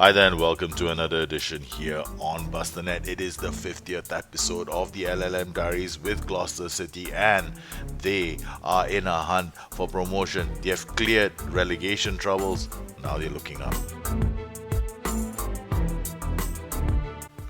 Hi there, and welcome to another edition here on BusterNet. It is the 50th episode of the LLM Diaries with Gloucester City, and they are in a hunt for promotion. They have cleared relegation troubles, now they're looking up.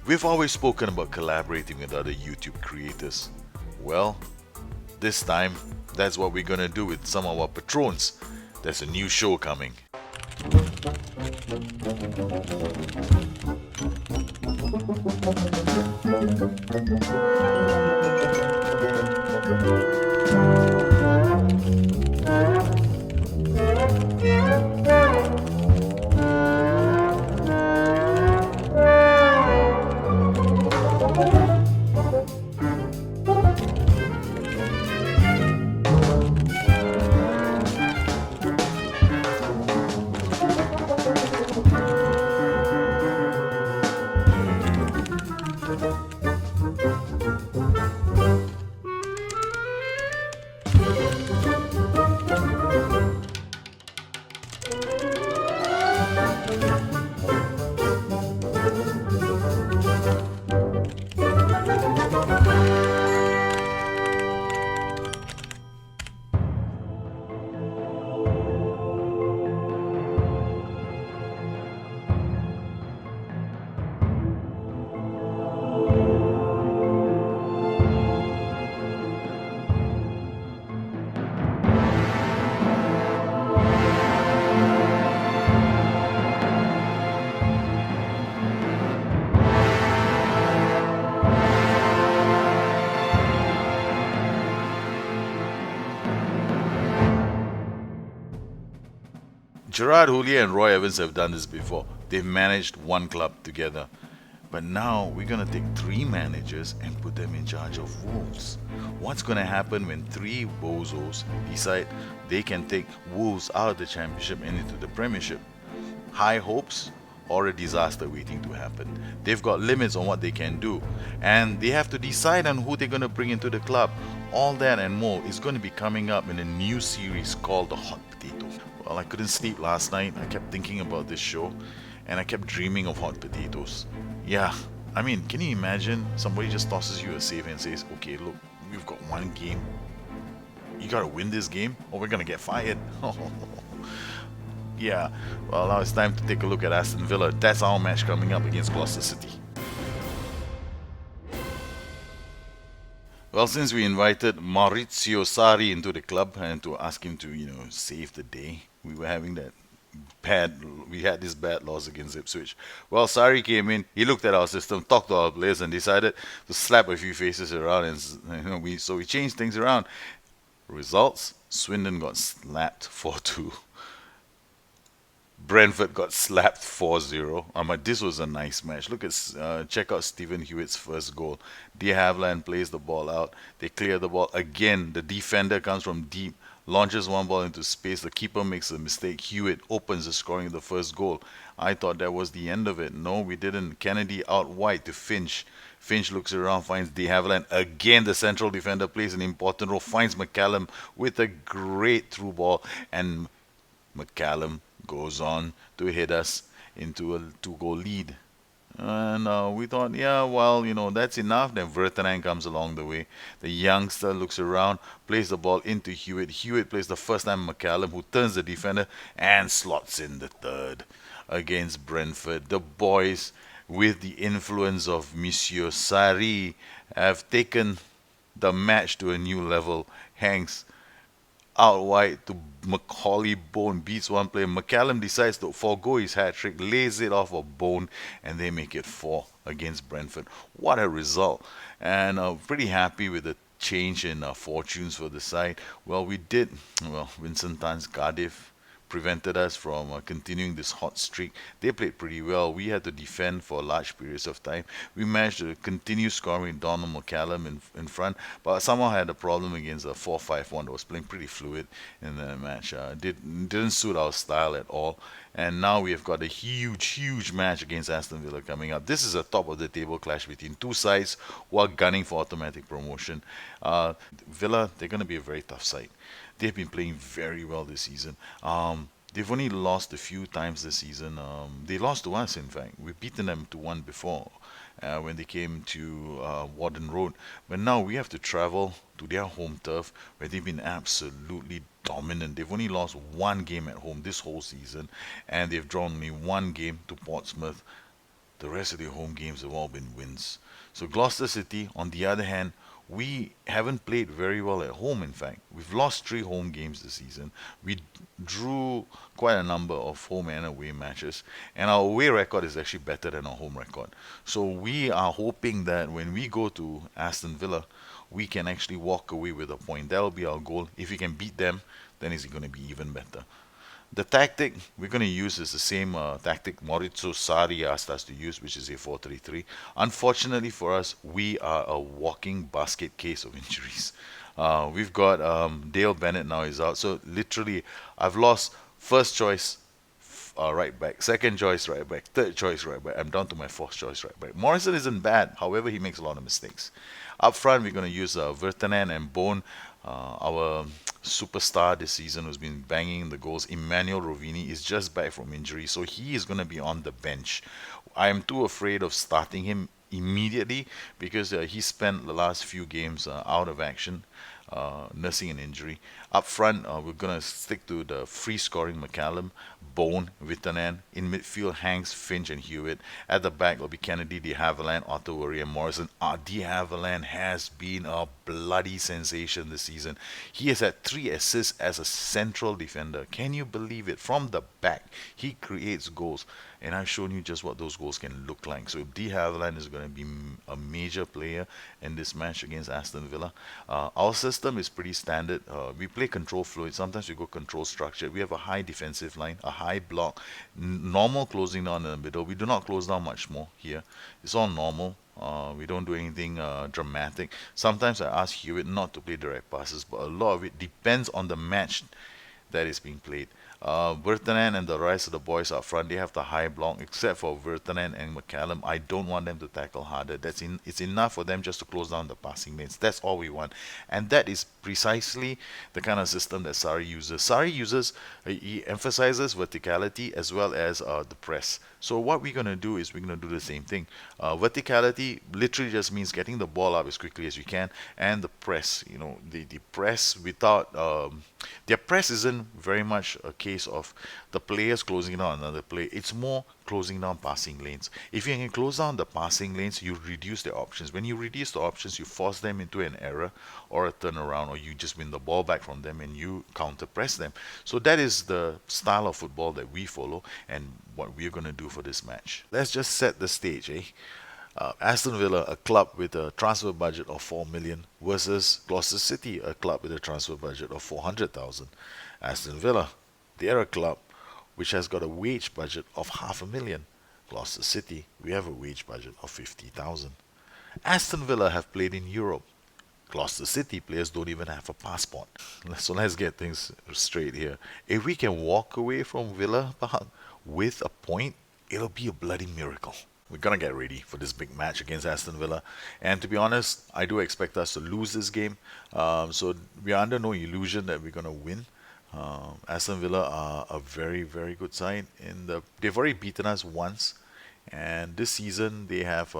We've always spoken about collaborating with other YouTube creators. Well, this time, that's what we're gonna do with some of our patrons. There's a new show coming. Gerard Houllier and Roy Evans have done this before. They've managed one club together. But now we're going to take three managers and put them in charge of Wolves. What's going to happen when three bozos decide they can take Wolves out of the Championship and into the Premiership? High hopes or a disaster waiting to happen. They've got limits on what they can do, and they have to decide on who they're going to bring into the club. All that and more is going to be coming up in a new series called The Hot Potato. Well, I couldn't sleep last night. I kept thinking about this show, and I kept dreaming of hot potatoes. Yeah, I mean, can you imagine somebody just tosses you a save and says, okay, look, we've got one game. You gotta win this game or we're gonna get fired. Yeah, well, now it's time to take a look at Aston Villa. That's our match coming up against Gloucester City. Well, since we invited Maurizio Sarri into the club and to ask him to, save the day, we had this bad loss against Ipswich. Well, Sarri came in, he looked at our system, talked to our players, and decided to slap a few faces around, and we changed things around. Results: Swindon got slapped 4-2. Brentford got slapped 4-0. This was a nice match. Check out Stephen Hewitt's first goal. De Havilland plays the ball out. They clear the ball again. The defender comes from deep, launches one ball into space. The keeper makes a mistake. Hewitt opens the scoring of the first goal. I thought that was the end of it. No, we didn't. Kennedy out wide to Finch. Finch looks around, finds De Havilland. Again, the central defender plays an important role, finds McCallum with a great through ball, and McCallum goes on to hit us into a two-goal lead. And we thought, yeah, well, that's enough. Then Vertonghen comes along the way. The youngster looks around, plays the ball into Hewitt. Hewitt plays the first time McCallum, who turns the defender and slots in the third against Brentford. The boys, with the influence of Monsieur Sarri, have taken the match to a new level. Hanks out wide to Macaulay Bone, beats one player. McCallum decides to forego his hat trick, lays it off of Bone, and they make it 4 against Brentford. What a result! And pretty happy with the change in fortunes for the side. Well, Vincent Tan's Cardiff prevented us from continuing this hot streak. They played pretty well. We had to defend for large periods of time. We managed to continue scoring Donald McCallum in front, but somehow had a problem against a 4-5-1 that was playing pretty fluid in the match. Didn't suit our style at all. And now we have got a huge match against Aston Villa coming up. This is a top of the table clash between two sides who are gunning for automatic promotion. Villa, they're going to be a very tough side. They've been playing very well this season. They've only lost a few times this season. They lost to us, in fact. We've beaten them 2-1 before when they came to Warden Road. But now we have to travel to their home turf where they've been absolutely dominant. They've only lost one game at home this whole season, and they've drawn only one game to Portsmouth. The rest of their home games have all been wins. So Gloucester City, on the other hand, we haven't played very well at home. In fact, we've lost three home games this season. We drew quite a number of home and away matches, and our away record is actually better than our home record. So we are hoping that when we go to Aston Villa, we can actually walk away with a point. That'll be our goal. If we can beat them, then it's going to be even better. The tactic we're going to use is the same tactic Maurizio Sarri asked us to use, which is a 4-3-3. Unfortunately for us, we are a walking basket case of injuries. We've got Dale Bennett now is out, so literally I've lost first choice right back, second choice right back, third choice right back. I'm down to my fourth choice right back. Morrison isn't bad, however, he makes a lot of mistakes. Up front, we're going to use Vertanen and Bone. Our superstar this season who's been banging the goals, Emmanuel Rovini, is just back from injury, so he is going to be on the bench. I am too afraid of starting him immediately because he spent the last few games out of action, nursing an injury. Up front, we're going to stick to the free scoring McCallum, Bone, Vitanen. In midfield, Hanks, Finch, and Hewitt. At the back, will be Kennedy, De Havilland, Otto Worry, and Morrison. De Havilland has been a bloody sensation this season. He has had 3 assists as a central defender. Can you believe it? From the back, he creates goals. And I've shown you just what those goals can look like. So De Havilland is going to be a major player in this match against Aston Villa. Our system is pretty standard. We play control fluid. Sometimes we go control structure. We have a high defensive line, a high block, normal closing down in the middle. We do not close down much more here. It's all normal. We don't do anything dramatic. Sometimes I ask Hewitt not to play direct passes, but a lot of it depends on the match that is being played. Virtanen and the rest of the boys up front, they have the high block, except for Virtanen and McCallum. I don't want them to tackle harder. It's enough for them just to close down the passing lanes. That's all we want. And that is precisely the kind of system that Sarri uses. He emphasizes verticality as well as the press. So what we're going to do is we're going to do the same thing. Verticality literally just means getting the ball up as quickly as we can, and the press. The press without their press isn't very much a case of the players closing down another player. It's more closing down passing lanes. If you can close down the passing lanes, you reduce their options. When you reduce the options, you force them into an error or a turnaround, or you just win the ball back from them and you counter press them. So that is the style of football that we follow and what we're going to do for this match. Let's just set the stage, eh? Aston Villa, a club with a transfer budget of 4 million, versus Gloucester City, a club with a transfer budget of 400,000. Aston Villa, they're a club which has got a wage budget of 500,000. Gloucester City, we have a wage budget of 50,000. Aston Villa have played in Europe. Gloucester City players don't even have a passport. So let's get things straight here. If we can walk away from Villa Park with a point, it'll be a bloody miracle. We're going to get ready for this big match against Aston Villa. And to be honest, I do expect us to lose this game. So we are under no illusion that we're going to win. Aston Villa are a very, very good side. They've already beaten us once. And this season, they have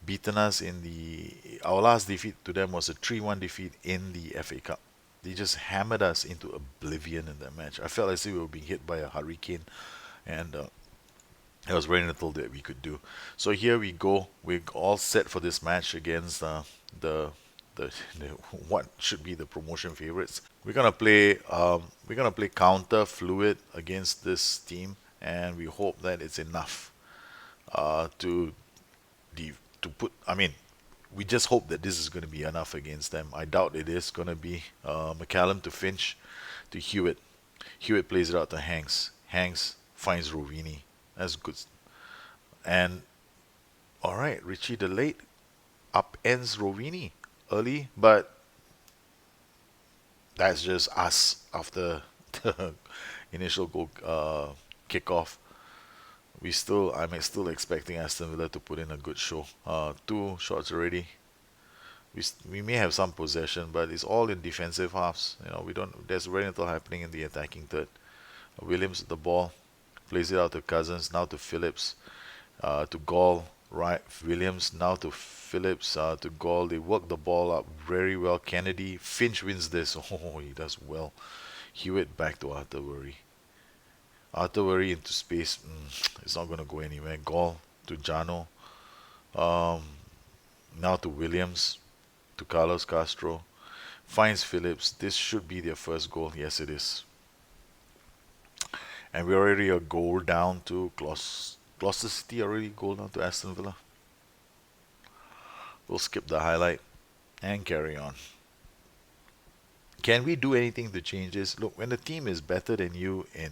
beaten us our last defeat to them was a 3-1 defeat in the FA Cup. They just hammered us into oblivion in that match. I felt as if we were being hit by a hurricane. And there was very little that we could do. So here we go. We're all set for this match against the what should be the promotion favorites. We're gonna play counter fluid against this team, and we hope that it's enough to put. I mean, we just hope that this is going to be enough against them. I doubt it is going to be. McCallum to Finch to Hewitt. Hewitt plays it out to Hanks. Hanks finds Rovini. That's good. And all right, Richie the late upends Rovini early, but that's just us after the initial goal kickoff. I'm still expecting Aston Villa to put in a good show. 2 shots already. We may have some possession, but it's all in defensive halves. We don't. There's very little happening in the attacking third. Williams with the ball, plays it out to Cousins, now to Phillips, to Gall, right? Williams now to Phillips, to Gall. They work the ball up very well. Kennedy, Finch wins this. Oh, he does well. Hewitt back to Arthur. Arthur into space. It's not going to go anywhere. Gall to Jano. Um, Now to Williams, to Carlos Castro. Finds Phillips. This should be their first goal. Yes, it is. And we're already a goal down to Gloucester City, already goal down to Aston Villa. We'll skip the highlight and carry on. Can we do anything to change this? Look, when the team is better than you in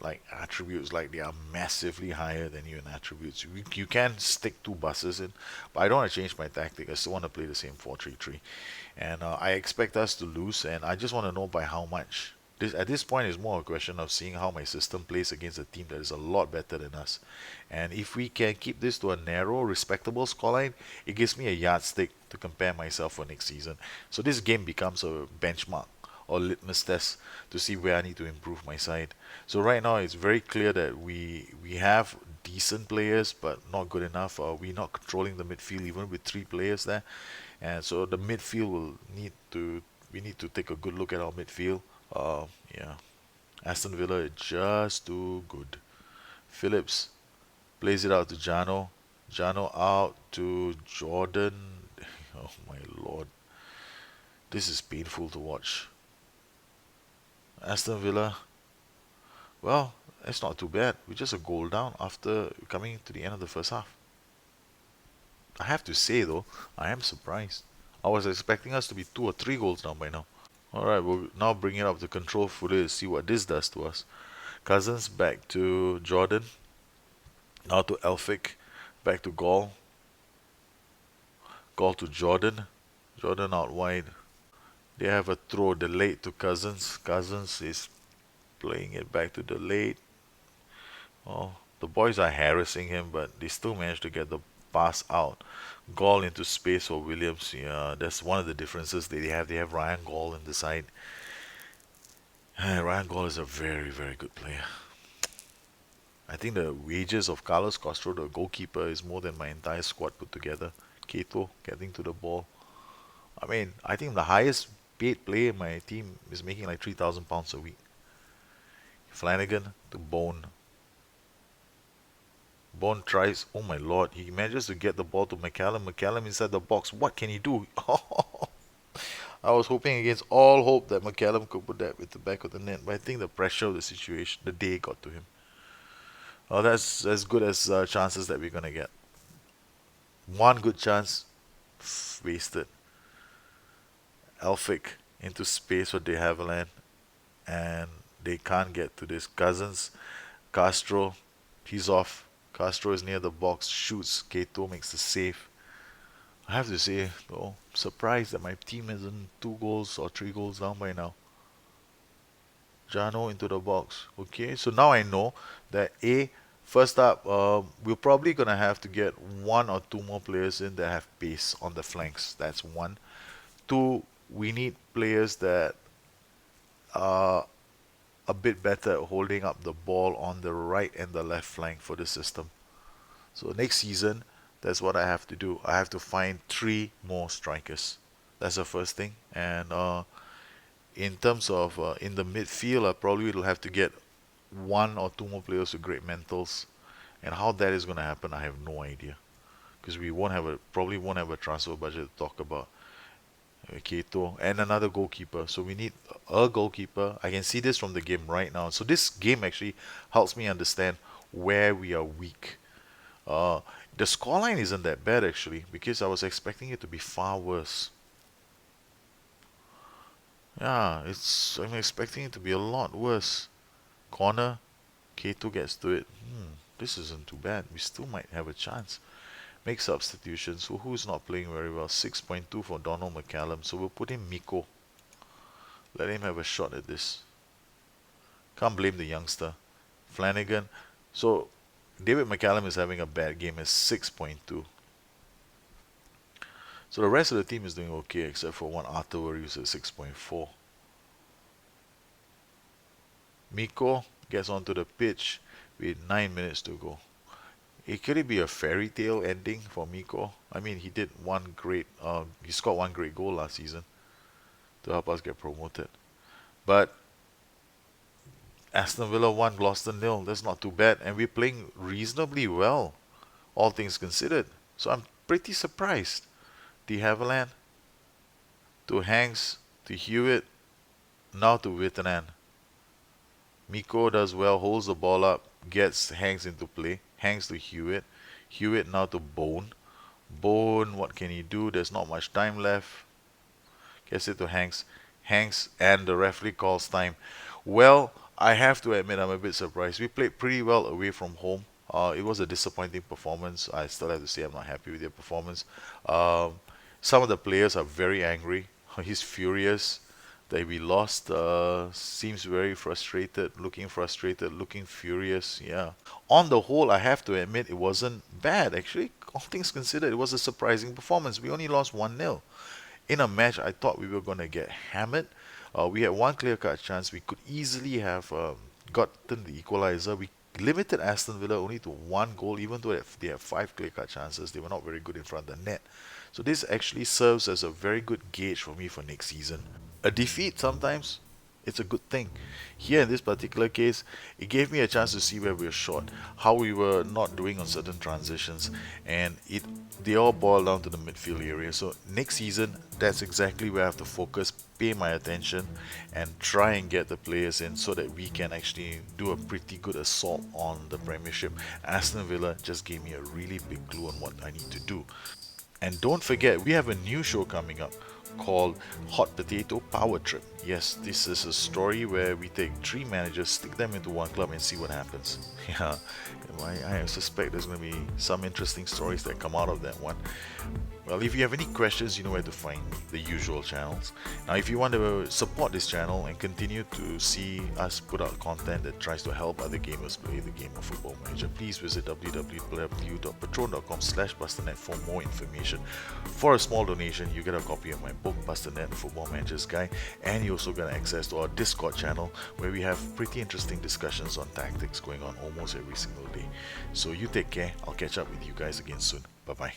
like attributes, like they are massively higher than you in attributes, you can stick two buses in. But I don't want to change my tactic. I still want to play the same 4-3-3, and I expect us to lose. And I just want to know by how much. This at this point is more a question of seeing how my system plays against a team that is a lot better than us. And if we can keep this to a narrow, respectable scoreline, it gives me a yardstick to compare myself for next season. So this game becomes a benchmark or litmus test to see where I need to improve my side. So right now it's very clear that we have decent players but not good enough. We're not controlling the midfield even with three players there, and so the midfield will need to we need to take a good look at our midfield. Uh, yeah, Aston Villa is just too good. Phillips plays it out to Jano. Jano out to Jordan. Oh my lord, this is painful to watch. Aston Villa, well, it's not too bad. We're just a goal down after coming to the end of the first half. I have to say though, I am surprised. I was expecting us to be 2 or 3 goals down by now. Alright, we'll now bring it up to control fully to see what this does to us. Cousins back to Jordan. Now to Elphick. Back to Gall. Gall to Jordan. Jordan out wide. They have a throw delayed to Cousins. Cousins is playing it back to delayed. Oh, the boys are harassing him, but they still manage to get the pass out. Gall into space for Williams. Yeah, that's one of the differences they have. They have Ryan Gall in the side. Ryan Gall is a very, very good player. I think the wages of Carlos Castro, the goalkeeper, is more than my entire squad put together. Cato getting to the ball. I mean, I think the highest paid player in my team is making like £3,000 a week. Flanagan to Bone. Bone tries. Oh my lord, he manages to get the ball to McCallum. McCallum inside the box. What can he do? I was hoping against all hope that McCallum could put that with the back of the net, but I think the pressure of the situation, the day got to him. Oh, that's as good as chances that we're gonna get. One good chance, wasted. Elphick into space for De Havilland, and they can't get to this. Cousins, Castro, he's off. Castro is near the box, shoots. Cato makes the save. I have to say, though, surprised that my team isn't 2 goals or 3 goals down by now. Jano into the box. Okay, so now I know that first up, we're probably gonna have to get 1 or 2 more players in that have pace on the flanks. That's one. Two, we need players that are a bit better at holding up the ball on the right and the left flank for the system. So next season, that's what I have to do. I have to find 3 more strikers. That's the first thing. And in terms of in the midfield, I probably will have to get 1 or 2 more players with great mentals. And how that is going to happen, I have no idea. Because we won't have a probably won't have a transfer budget to talk about. Keto and another goalkeeper. So we need a goalkeeper. I can see this from the game right now. So this game actually helps me understand where we are weak. Uh, the scoreline isn't that bad actually because I was expecting it to be far worse. Yeah, I'm expecting it to be a lot worse. Corner, K2 gets to it. This isn't too bad. We still might have a chance. Make substitutions. So who's not playing very well? 6.2 for Donald McCallum. So we'll put in Miko. Let him have a shot at this. Can't blame the youngster. Flanagan. So David McCallum is having a bad game at 6.2. So the rest of the team is doing okay except for one Arthur who's at 6.4. Miko, gets onto the pitch with 9 minutes to go. Could it be a fairy tale ending for Miko? I mean, he scored one great goal last season to help us get promoted. But Aston Villa won, Gloucester nil. That's not too bad, and we're playing reasonably well, all things considered. So I'm pretty surprised. De Havilland to Hanks to Hewitt, now to Vitanen. Miko does well, holds the ball up, gets Hanks into play. Hanks to Hewitt. Hewitt now to Bone. Bone, what can he do? There's not much time left. Gets it to Hanks. Hanks, and the referee calls time. Well, I have to admit I'm a bit surprised. We played pretty well away from home. It was a disappointing performance. I still have to say I'm not happy with their performance. Um, some of the players are very angry. He's furious that we lost. Seems very frustrated, looking furious. Yeah. On the whole, I have to admit it wasn't bad. Actually, all things considered, it was a surprising performance. We only lost 1-0 in a match I thought we were going to get hammered. We had one clear-cut chance. We could easily have gotten the equalizer. We limited Aston Villa only to one goal, even though they have five clear-cut chances. They were not very good in front of the net. So this actually serves as a very good gauge for me for next season. A defeat sometimes, it's a good thing. Here in this particular case, it gave me a chance to see where we were short, how we were not doing on certain transitions, and they all boil down to the midfield area. So next season, that's exactly where I have to focus, pay my attention, and try and get the players in so that we can actually do a pretty good assault on the Premiership. Aston Villa just gave me a really big clue on what I need to do. And don't forget, we have a new show coming up called Hot Potato Power Trip. Yes, this is a story where we take three managers, stick them into one club, and see what happens. Yeah, I suspect there's going to be some interesting stories that come out of that one. Well, if you have any questions, you know where to find me, the usual channels. Now, if you want to support this channel and continue to see us put out content that tries to help other gamers play the game of Football Manager, please visit www.patreon.com/busternet for more information. For a small donation, you get a copy of my book, Busternet Football Manager's Guide, and you also get access to our Discord channel where we have pretty interesting discussions on tactics going on almost every single day. So you take care. I'll catch up with you guys again soon. Bye-bye.